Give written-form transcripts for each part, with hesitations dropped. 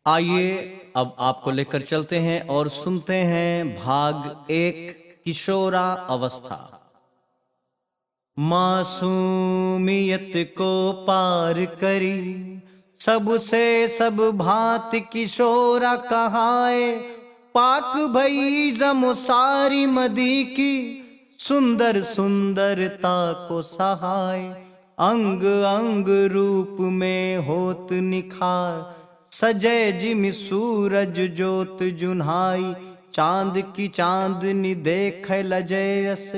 आइए अब आपको लेकर चलते हैं और सुनते हैं भाग एक, किशोरा अवस्था। मासूमियत को पार करी सबसे सब भांत किशोरा कहाए। पाक भई जमो सारी मदी की सुंदर सुंदरता को सहाय। अंग अंग रूप में होत निखार सजय जिमि सूरज जोत जुन्हाई। चांद की चांदनी देख लजयस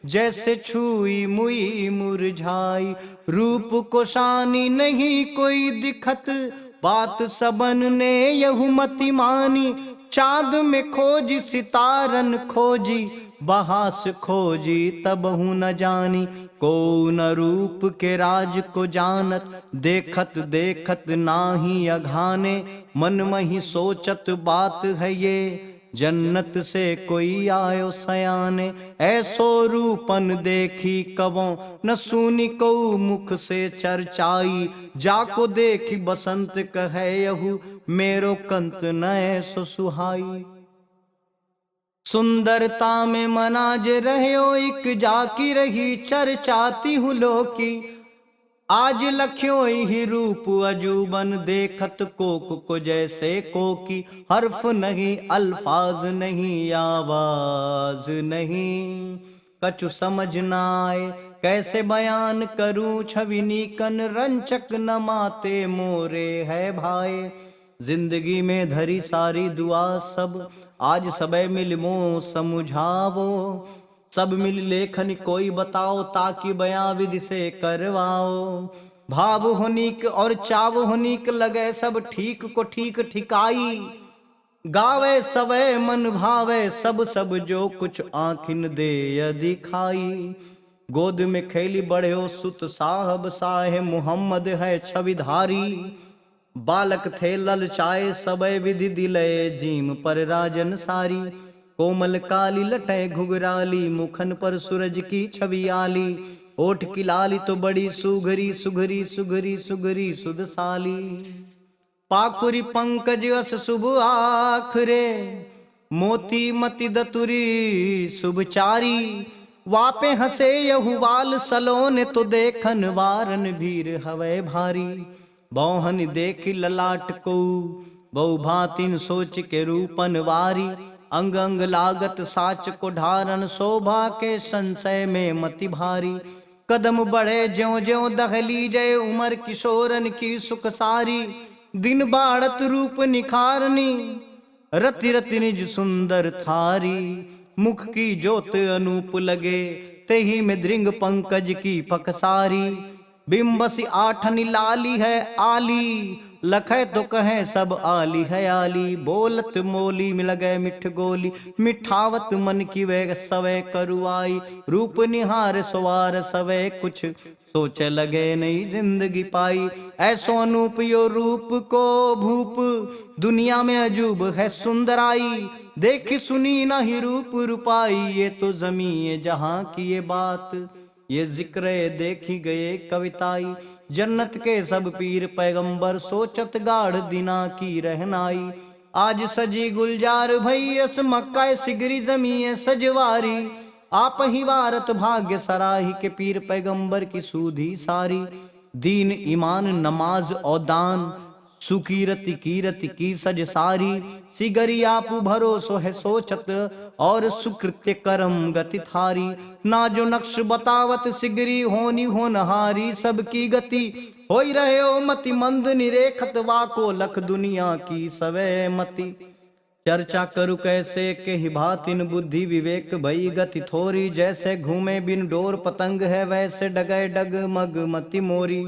जैसे छुई मुई मुरझाई। रूप को शानी नहीं कोई दिखत बात सबन ने यहु मति मानी। चांद में खोजी सितारन खोजी बहास खोजी तबहु न जानी। को न रूप के राज को जानत देखत देखत नाही अघाने। मन मही सोचत बात है ये जन्नत से कोई आयो सयाने। ऐसो रूपन देखी कबो न सुनी को मुख से चर्चाई। जाको देखी बसंत कहे यहु मेरो कंत न ऐसो सुहाई। सुंदरता में मनाज रहो एक जाकी रही चर्चाती हूँ लोकी। आज लख्यो ही रूप अजूबन देखत कोक को जैसे कोकी। हर्फ नहीं अल्फाज नहीं आवाज नहीं कछु समझ न आए। कैसे बयान करूं छवि नीकन रंचक न माते मोरे है भाई। जिंदगी में धरी सारी दुआ सब आज सबे मिल मो समझावो। सब मिल लेखन कोई बताओ ताकि बयां विधि से करवाओ। भाव होनिक और चाव होनिक लगे सब ठीक को ठीक ठिकाई। गावे सवे मन भावे सब सब जो कुछ आँखिन दे दिखाई। गोद में खेली बड़े हो सुत साहब साहे मुहम्मद है छविधारी। बालक थे ललचाए सबे विधि दिलय जीम पर राजन सारी। कोमल काली लटे घुघराली मुखन पर सूरज की छवि आली। ओठ की लाली तो बड़ी सुघरी सुघरी सुघरी सुघरी सुधसाली। पाकुरी पंकज अस शुभ आखरे मोती मति दतुरी शुभचारी। वापे हंसे यहुवाल सलोने तो देखन वारन भीर हवे भारी। बौहन देख ललाट को बहु भातिन सोच के रूपन वारी। अंग अंग लागत साच को ढारन शोभा के संशय में मति भारी। कदम बढ़े ज्यों ज्यों दहली जय उमर किशोरन की सुख सारी। दिन बाढ़त रूप निखारनी रति रति निज सुंदर थारी। मुख की ज्योत अनूप लगे तेही में दृंग पंकज की पकसारी। बिंबसी आठनी लाली है आली लखे तो कहे सब आली है आली। बोलत मोली में लगे मिठ गोली मिठावत मन की वे सवे करुआई। रूप निहार सवार सवे कुछ सोचे लगे नई जिंदगी पाई। ऐसो अनूप यो रूप को भूप दुनिया में अजूब है सुंदराई। देखी सुनी नहीं रूप रूपाई ये तो जमी जहां की ये बात। ये जिक्र देखी गए कविताई जन्नत के सब पीर पैगंबर सोचत गाढ़ दिना की रहनाई। आज सजी गुलजार भैयस मक्का सिगरी जमी सजवारी। आप ही वारत भाग्य सराही के पीर पैगंबर की सूधी सारी। दीन ईमान नमाज और दान सुकीरति कीरति की सज सारी। सिगरी आपू भरोसो है सोचत और सुकृत्य करम गति थारी। ना जो नक्श बतावत सिगरी होनी होनहारी सबकी गति। होई रहे ओ मति मंद निरेखत वाको लख दुनिया की सवे मति। चर्चा करू कैसे के ही भातिन बुद्धि विवेक भई गति थोरी। जैसे घूमे बिन डोर पतंग है वैसे डगे डग मग मति मोरी।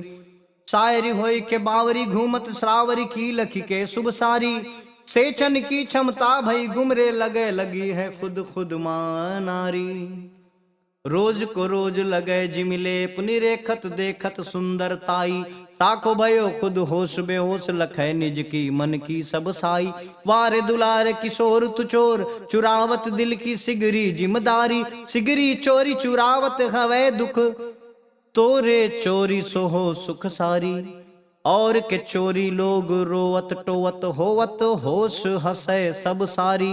शायरी होई के बावरी घूमत श्रावरी की लखी के शुभ सारी। सेचन की क्षमता भई गुमरे लगे लगी है खुद खुद मां नारी। रोज को रोज लगे जिमिलेप निरेखत देखत सुंदरताई। ताको भयो खुद होश बेहोश लखे निज की मन की सब साई। वारे दुलारे किशोर तु चोर चुरावत दिल की सिगरी जिम्मेदारी। सिगरी चोरी चुरावत हवे दुख तोरे चोरी सोहो सुख सारी। और के चोरी लोग रोवत टोवत होवत होश हंसे सब सारी।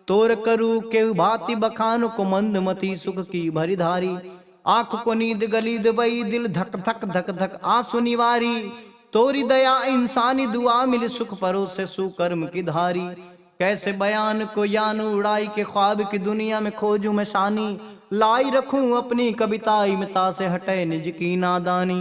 तोर करू के भांति बखान को मंदमती सुख की भरीधारी। आंख को नींद गलीद बई दिल धक धक धक धक आंसू निवारी। तोरी दया इंसानी दुआ मिल सुख परोसे सुकर्म की धारी। कैसे बयान को यान उड़ाई के ख्वाब की दुनिया में खोजूं मैं शानी। लाई रखूं अपनी कविता इमता से हटे निज की नादानी।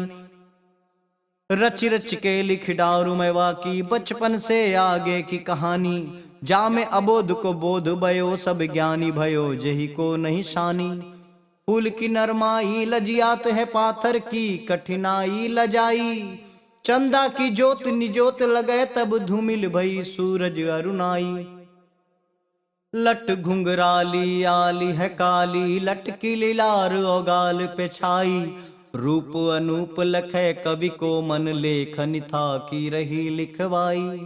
रच रच के लिख डारू मैं वाकी बचपन से आगे की कहानी। जा में अबोध को बोध भयो सब ज्ञानी भयो जही को नहीं शानी। फूल की नरमाई लजियात है पाथर की कठिनाई लजाई। चंदा की जोत निजोत लगे तब धूमिल भई सूरज अरुणाई। लट घुंघराली आली है काली लटकी लीलार ओगाल पे छाई। रूप अनूप लखे कवि को मन लेखन था की रही लिखवाई।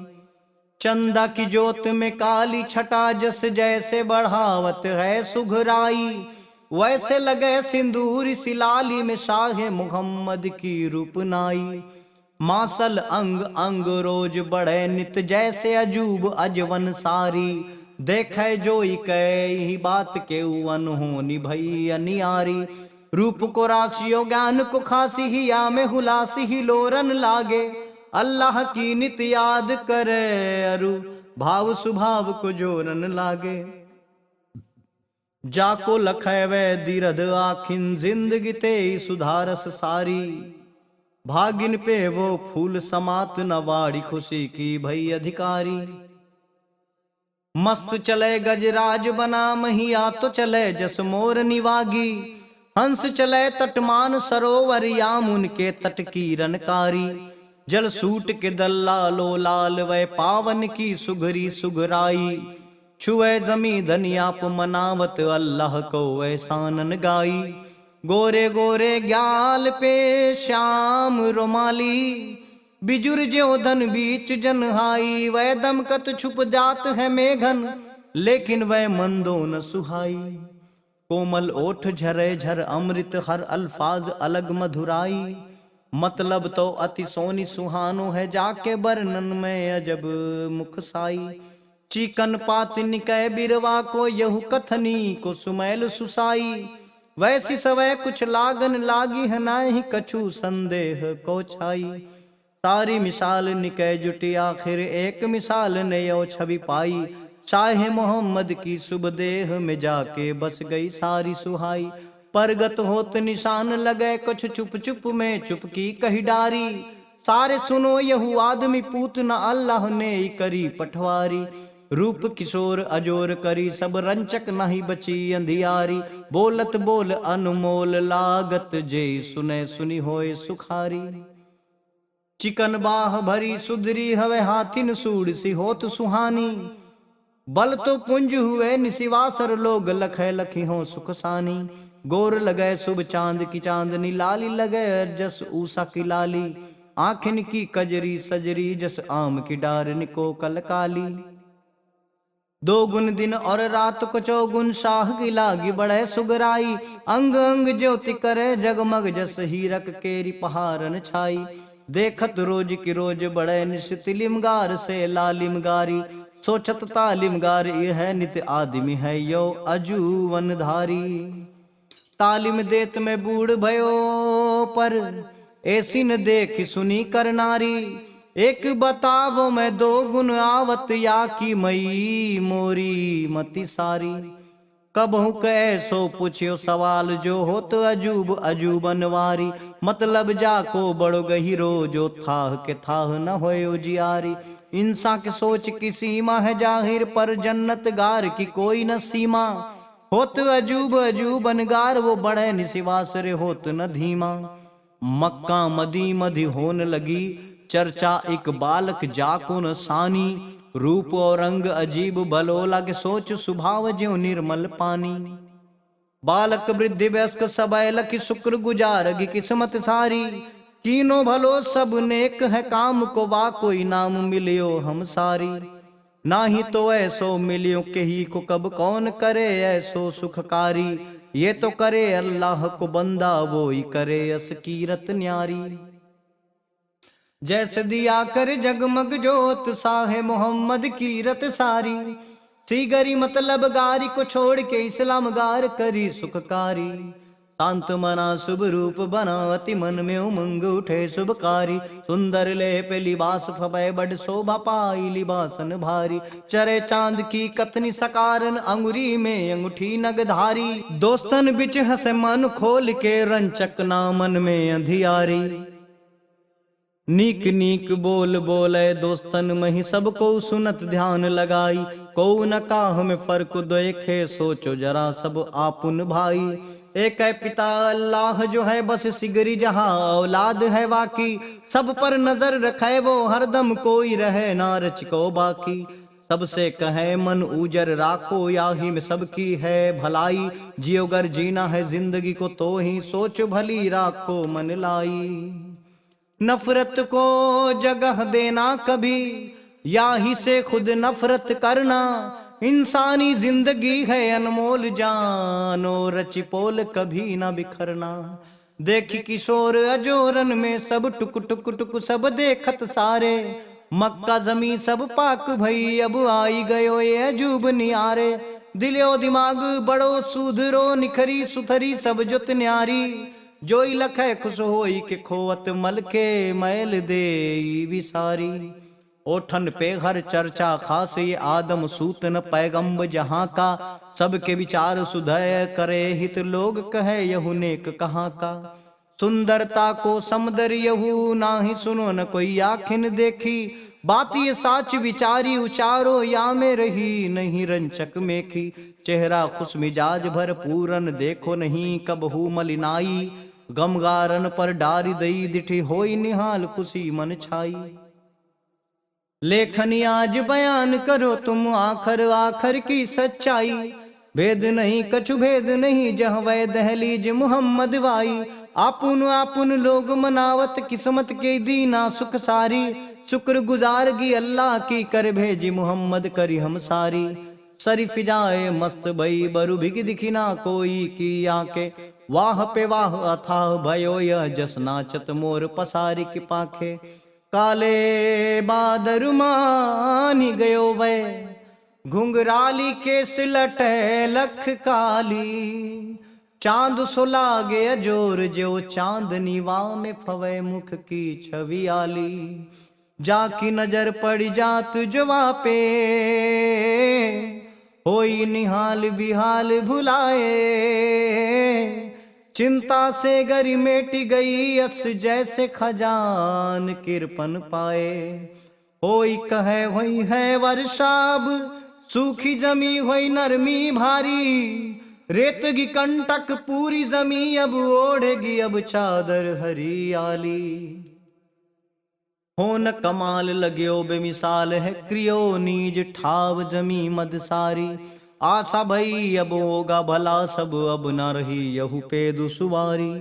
चंदा की जोत में काली छटा जस जैसे बढ़ावत है सुघराई। वैसे लगे सिंदूर सिलाली में शाह मुहम्मद की रूपनाई। मासल अंग अंग रोज बढ़े नित जैसे अजूब अजवन सारी। देखे जोई कई बात के उन होनी भई अनियारी। रूप को राशियो ज्ञान को खासी ही या में हुलासी ही लोरन लागे। अल्लाह की नित याद करे अरु भाव सुभाव को जोरन लागे। जाको लखे वे दीरद आखिन जिंदगी ते सुधारस सारी। भागिन पे वो फूल समात नवाड़ी खुशी की भई अधिकारी। मस्त चले गजराज बना महिया तो चले जस मोर निवागी। हंस चले तटमान सरोवर यामुन के तट की रनकारी। जल सूट के दल्ला लो लाल वै पावन की सुघरी सुघराई। छुए जमी धनियाप मनावत अल्लाह को एहसानन गाई। गोरे गोरे ग्याल पे श्याम रोमाली। बिजुर ज्यो धन बीच जनहाई। वह दमकत छुप जात है मेघन लेकिन वह मंदो न सुहाई। कोमल ओठ झरे झर अमृत हर अल्फाज अलग मधुराई। मतलब तो अति सोनी सुहानो है जाके बरनन में अजब मुख साई। चिकन पात निकय बिरवा को यहु कथनी को सुमैल सुसाई। वैसी सवै कुछ लागन लागी है नाही कछु संदेह को छाई। सारी मिसाल निकय जुटी आखिर एक मिसाल ने यो छवि पाई। शाह मोहम्मद की शुभ देह में जाके बस गई सारी सुहाई। परगत होत निशान लगे कुछ चुप चुप में चुप की कही डारी। सारे सुनो यहू आदमी पूत न अल्लाह ने करी पठवारी। रूप किशोर अजोर करी सब रंचक नहीं बची अंधियारी। बोलत बोल अनमोल लागत जे सुने सुनी होए सुखारी। चिकन बाह भरी सुधरी हवे हाथिन सूड़ सी होत सुहानी। बल तो पुंज हुए निशिवासर लोग लखे लखी हो सुखसानी। गोर लगे शुभ चांद की चांदनी लाली लगे जस ऊषा की लाली। आखिन की कजरी सजरी जस आम की डारनी को कलकाली। दो गुण दिन और रात को चौगुन शाह की लागी बढ़े सुगराई। अंग अंग ज्योति करे जगमग जस हीरक केरी पहारन छाई। देखत रोज की रोज बढ़े निश्चित लिमगार से लालिमगारी। सोचत तालिमगार यह नित आदमी है यो अजूवन धारी। तालिम देत में बूढ़ भयो पर ऐसी न देखी सुनी कर नारी। एक बतावो मैं दो गुण आवत या की मई मोरी मति सारी। कबहू कैसो पूछ्यो सवाल जो हो तो अजूब अजूबनवारी। मतलब जाको बड़ो गहिरो जो थाह के थाह न होयो जियारी। इंसान की सोच की सीमा है जाहिर पर जन्नत गार की कोई न सीमा। होत अजूब अजूबनगार वो बड़े निशिवासरे होत न धीमा। मक्का मदी मधी होन लगी चर्चा एक बालक जाको न सानी। रूप और रंग अजीब भलोला के सोच स्वभाव ज्यों निर्मल पानी। बालक वृद्धि वयस्क सब लखी शुक्र गुजारगी किस्मत सारी। तीनों भलो सब नेक है काम को वा कोई नाम मिलियो हम सारी। ना ही तो ऐसो मिलियो के ही को कब कौन करे ऐसो सुखकारी। ये तो करे अल्लाह को बंदा वो ही करे अस कीरत न्यारी। जैसे दिया कर जगमग जोत साहे मोहम्मद की रत सारी। सीगरी मतलब गारी को छोड़ के इस्लाम गार करी सुखकारी। शांत मना शुभ रूप बना अति मन में उमंग उठे शुभकारी। सुंदर लेप लिबास फबे बड़ शोभा पाई लिबासन भारी। चरे चांद की कतनी सकारन अंगुरी में अंगूठी नगधारी। दोस्तन बिच हंसे मन खोल के रंचक ना मन में अंधियारी। नीक नीक बोल बोले दोस्तन मही सबको सुनत ध्यान लगाई। को न काह में फर्क देखे सोचो जरा सब आपुन भाई। एक है पिता अल्लाह जो है बस सिगरी जहां औलाद है वाकी। सब पर नजर रखे वो हरदम कोई रहे नारच को बाकी। सबसे कहे मन उजर राखो याही में सबकी है भलाई। जियो गर जीना है जिंदगी को तो ही सोच भली राखो मन लाई। नफरत को जगह देना कभी या ही से खुद नफरत करना। इंसानी जिंदगी है अनमोल जानो रचिपोल कभी ना बिखरना। देखी किशोर अजोरन में सब टुक टुक टुक सब देखत सारे। मक्का जमी सब पाक भई अब आई गयो ये अजूब नियारे। दिलो दिमाग बड़ो सुधरो निखरी सुथरी सब जुत न्यारी। जोई लखे खुश होई के खोवत मल के मैल दे विसारी। ओठन पे हर चर्चा खास ये आदम सूतन पैगंब जहां का। सबके विचार सुधय करे हित लोग कहे यहु नेक कहाँ का। सुंदरता को समदर यहू नाही सुनो न कोई आखिन देखी। बात ये साच विचारी उचारो या में रही नहीं रंचक मेखी। चेहरा खुश मिजाज भर पूरन देखो नहीं कबहू मलिनाई। गमगारन पर डारी दई दिठी होई निहाल खुशी मन छाई। लेखनी आज बयान करो तुम आखर आखर की सच्चाई। भेद नहीं कछु भेद नहीं जह वै दहलीज मोहम्मद वाई। आपुन आपुन लोग मनावत किस्मत के दीना सुख सारी। शुक्र गुजारगी अल्लाह की कर भेजी मोहम्मद करी हम सारी। सरी फिजाए मस्त भई बरु भिग दिखिना कोई की आके। वाह पे वाह अथाह भयो यह जस नाचत मोर पसारी की पाखे। काले बादर मानी गयो वे घुंघराली केस लटे लख काली। चांद सुलागे अजोर जो चांदनी वाह में फवे मुख की छवि आली। जाकी नजर पड़ जात जवा पे होई निहाल बिहाल भुलाए। चिंता से गरी मेटी गई अस जैसे खजान किरपन पाए। होई कहे होई है वर्षाब सूखी जमी होई नरमी भारी। रेतगी कंटक पूरी जमी अब ओढ़ेगी अब चादर हरियाली। हो न कमाल लग्यो बेमिसाल है क्रियो नीज ठाव जमी मद सारी। आशा भई अब होगा भला सब अब न रही यहू पे दुसवारी।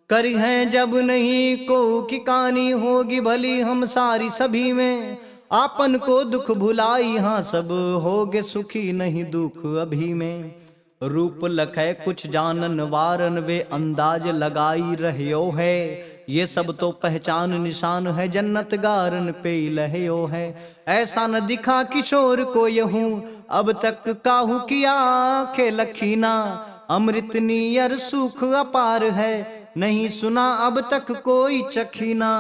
करी है जब नहीं को की कहानी होगी भली हम सारी सभी में। आपन को दुख भुलाई हाँ सब होगे सुखी नहीं दुख अभी में। रूप लखे कुछ जानन वारन वे अंदाज लगाई रह्यो है। ये सब तो पहचान निशान है जन्नत गारन पे लह्यो है। ऐसा न दिखा किशोर को यहूं अब तक काहू किया आंखें लखीना। अमृत नियर सुख अपार है नहीं सुना अब तक कोई चखीना।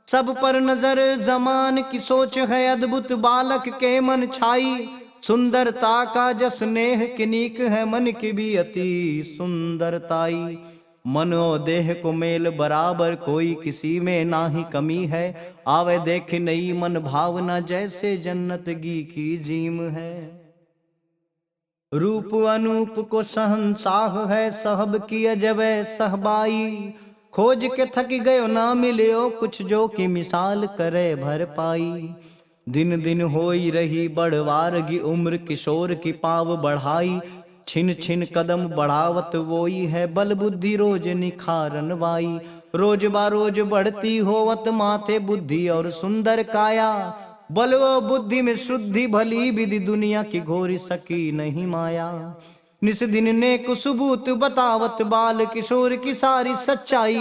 सब पर नजर जमान की सोच है अद्भुत बालक के मन छाई। सुंदरता का जस नेह किनीक है मन की भी अति सुंदरताई। मनो देह को मेल बराबर कोई किसी में ना ही कमी है। आवे देख नई मन भावना जैसे जन्नत गी की जीम है। रूप अनूप को सहनसाह है सहब की अजब सहबाई। खोज के थक गयो ना मिलियो कुछ जो कि मिसाल करे भर पाई। दिन दिन होई रही बढ़वारगी उम्र किशोर की पाव बढ़ाई। छिन छिन कदम बढ़ावत वोई है बल बुद्धि रोज निखारन वाई। रोज बारोज बढ़ती होवत माथे बुद्धि और सुंदर काया। बल व बुद्धि में शुद्धि भली विधि दुनिया की घोरी सकी नहीं माया। निस दिन ने कुसबूत बतावत बाल किशोर की सारी सच्चाई।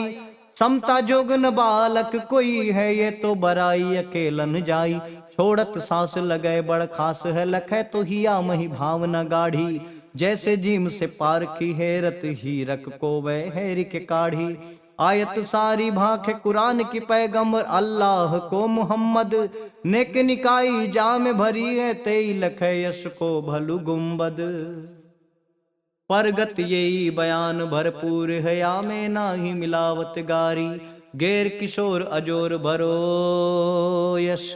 समता जोगन बालक कोई है, ये तो बराई अकेलन जाई। छोड़त सांस लगे बड़ खास है, लखे तो हिया मही भावना गाढ़ी। जैसे जीम से पार की हेरत, हीरक को वह हेरी के काढ़ी। आयत सारी भाखे कुरान की, पैगंबर अल्लाह को मुहम्मद। नेक निकाई जाम भरी है, तेई लखे यश को भलु गुम्बद। परगत यही बयान भरपूर है, या में नाही मिलावत गारी। गैर किशोर अजोर भरो यश,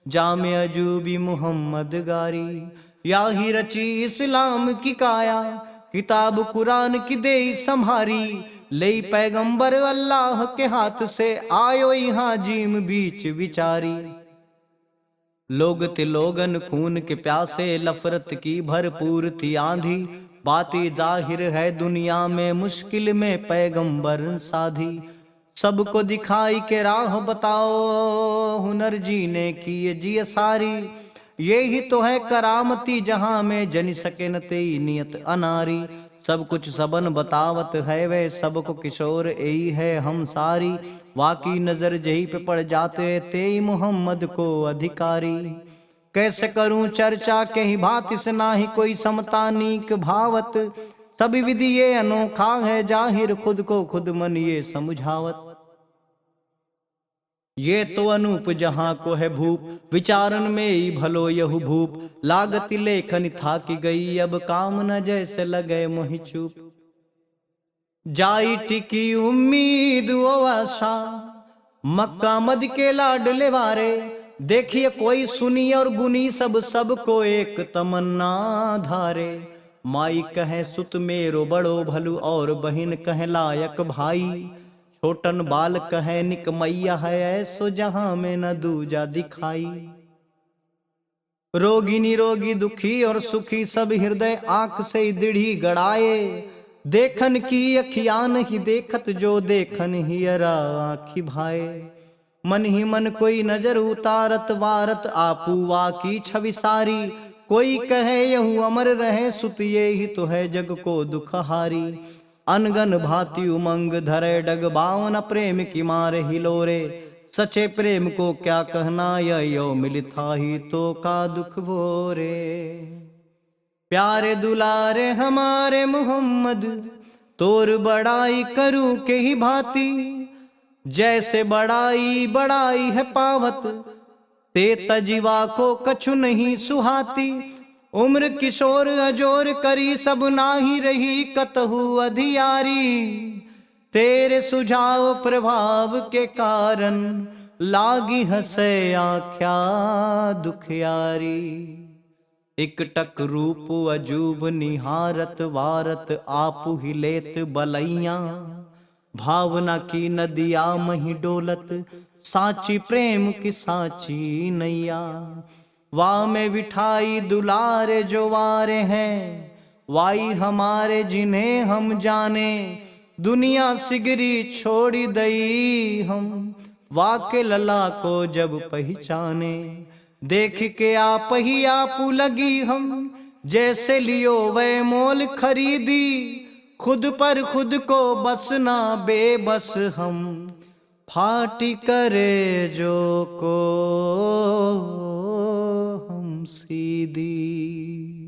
जामे अजूबी मुहम्मद गारी। या ही रची इस्लाम की काया, किताब कुरान की दे संभारी। ले पैगंबर अल्लाह के हाथ से, आयो यहाँ जीम बीच विचारी। लोग थे लोगन खून के प्यासे, लफरत की भरपूर थी आंधी। बातें जाहिर है दुनिया में, मुश्किल में पैगंबर साधी। सबको दिखाई के राह बताओ, हुनर जीने की ये जिय सारी। ये ही तो है करामती जहां में, जन सके न तेई नियत अनारी। सब कुछ सबन बतावत है वे, सबको किशोर यही है हम सारी। वाकी नजर जही पे पड़ जाते, तेई मुहम्मद को अधिकारी। कैसे करूं चर्चा के ही भांति से, नाही कोई समता नीक भावत। सभी विधि ये अनोखा है जाहिर, खुद को खुद मन ये समझावत। ये तो अनूप जहां को है भूप, विचारन में ही भलो यहु भूप। लागति लेखन था कि गई, अब काम न जैसे लगे मोहि चूप। जाई टिकी उम्मीद ओ आशा, मक्का मद के लाडले वारे। देखिए कोई सुनी और गुनी, सब सबको एक तमन्ना धारे। माई कहे सुत मेरो बड़ो भलु, और बहिन कहे लायक भाई। छोटन बाल कहे निक मैया है, ऐसो जहां में न दूजा दिखाई। रोगी निरोगी दुखी और सुखी, सब हृदय आंख से दृढ़ी गड़ाए। देखन की अखियां नहीं देखत, जो देखन ही अरा आँखी भाए। मन ही मन कोई नजर उतारत, वारत आपू वाकी छवि सारी। कोई कहे यहू अमर रहे, सुत ये ही तो है जग को दुखहारी। अनगन भांति उमंग धरे डग, बावन प्रेम की मारे हिलोरे। सचे प्रेम को क्या कहना, यो मिलता ही तो का दुख भोरे। प्यारे दुलारे हमारे मुहम्मद, तोर बड़ाई करूं के ही भांति। जैसे बड़ाई बड़ाई है पावत, ते तजीवा को कछु नहीं सुहाती। उम्र किशोर अजोर करी, सब नाही रही कतहु अधियारी। तेरे सुझाव प्रभाव के कारण, लागी हसे आख्या दुखियारी। इकटक रूप अजूब निहारत, वारत आपु ही लेत बलैया। भावना की नदिया मही डोलत, साची प्रेम की साची नैया। वाह में बिठाई दुलारे जो वारे हैं, वाई हमारे जिन्हें हम जाने। दुनिया सिगरी छोड़ी दई हम, वाके लला को जब पहचाने। देख के आप ही आपू लगी हम, जैसे लियो वह मोल खरीदी। खुद पर खुद को बस ना बेबस हम, फाटी करे जो को हम सीधी।